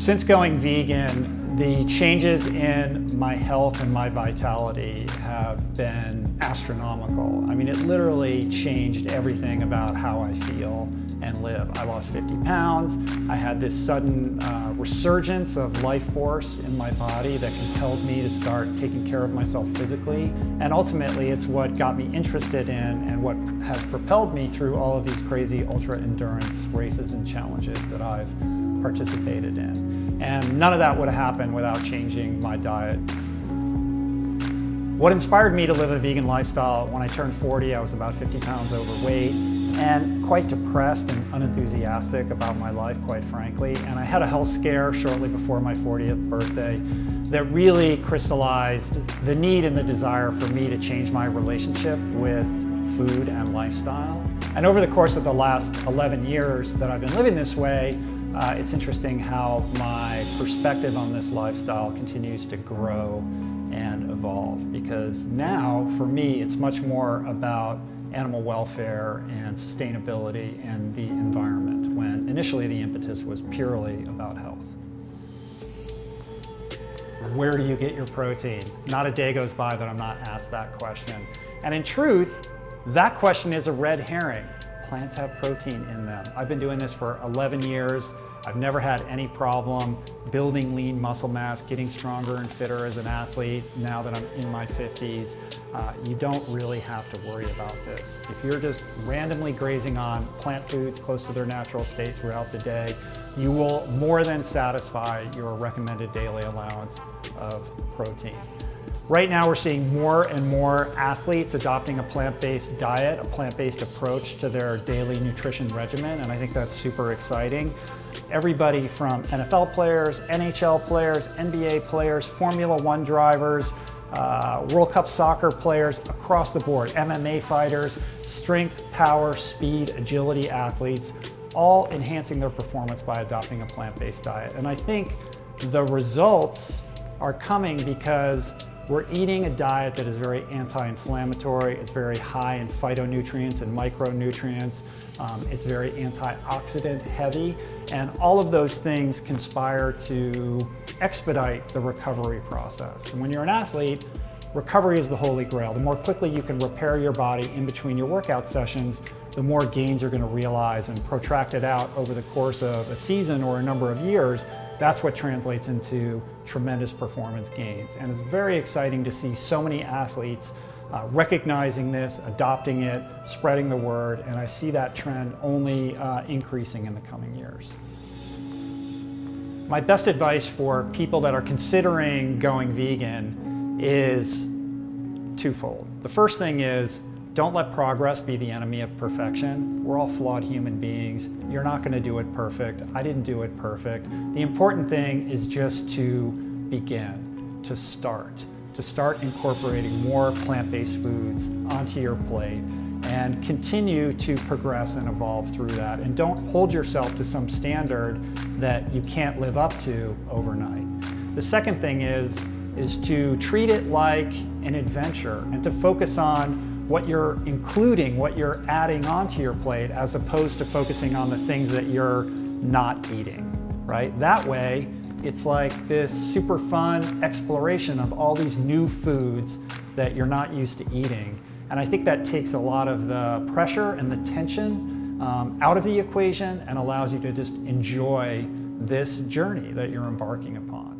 Since going vegan, the changes in my health and my vitality have been astronomical. I mean, it literally changed everything about how I feel and live. I lost 50 pounds. I had this sudden resurgence of life force in my body that compelled me to start taking care of myself physically. And ultimately, it's what got me interested in and what has propelled me through all of these crazy ultra endurance races and challenges that I've participated in. And none of that would have happened without changing my diet. What inspired me to live a vegan lifestyle, when I turned 40, I was about 50 pounds overweight and quite depressed and unenthusiastic about my life, quite frankly. And I had a health scare shortly before my 40th birthday that really crystallized the need and the desire for me to change my relationship with food and lifestyle. And over the course of the last 11 years that I've been living this way, it's interesting how my perspective on this lifestyle continues to grow and evolve, because now, for me, it's much more about animal welfare and sustainability and the environment, when initially the impetus was purely about health. Where do you get your protein? Not a day goes by that I'm not asked that question. And in truth, that question is a red herring. Plants have protein in them. I've been doing this for 11 years. I've never had any problem building lean muscle mass, getting stronger and fitter as an athlete now that I'm in my 50s. You don't really have to worry about this. If you're just randomly grazing on plant foods close to their natural state throughout the day, you will more than satisfy your recommended daily allowance of protein. Right now we're seeing more and more athletes adopting a plant-based diet, a plant-based approach to their daily nutrition regimen, and I think that's super exciting. Everybody from NFL players, NHL players, NBA players, Formula One drivers, World Cup soccer players across the board, MMA fighters, strength, power, speed, agility athletes, all enhancing their performance by adopting a plant-based diet. And I think the results are coming because we're eating a diet that is very anti-inflammatory, it's very high in phytonutrients and micronutrients, it's very antioxidant heavy, and all of those things conspire to expedite the recovery process. And when you're an athlete, recovery is the holy grail. The more quickly you can repair your body in between your workout sessions, the more gains you're going to realize, and protract it out over the course of a season or a number of years. That's what translates into tremendous performance gains. And it's very exciting to see so many athletes recognizing this, adopting it, spreading the word, and I see that trend only increasing in the coming years. My best advice for people that are considering going vegan is twofold. The first thing is, don't let progress be the enemy of perfection. We're all flawed human beings. You're not going to do it perfect. I didn't do it perfect. The important thing is just to begin, to start incorporating more plant-based foods onto your plate and continue to progress and evolve through that. And don't hold yourself to some standard that you can't live up to overnight. The second thing is to treat it like an adventure and to focus on what you're including, what you're adding onto your plate, as opposed to focusing on the things that you're not eating, right? That way, it's like this super fun exploration of all these new foods that you're not used to eating. And I think that takes a lot of the pressure and the tension out of the equation and allows you to just enjoy this journey that you're embarking upon.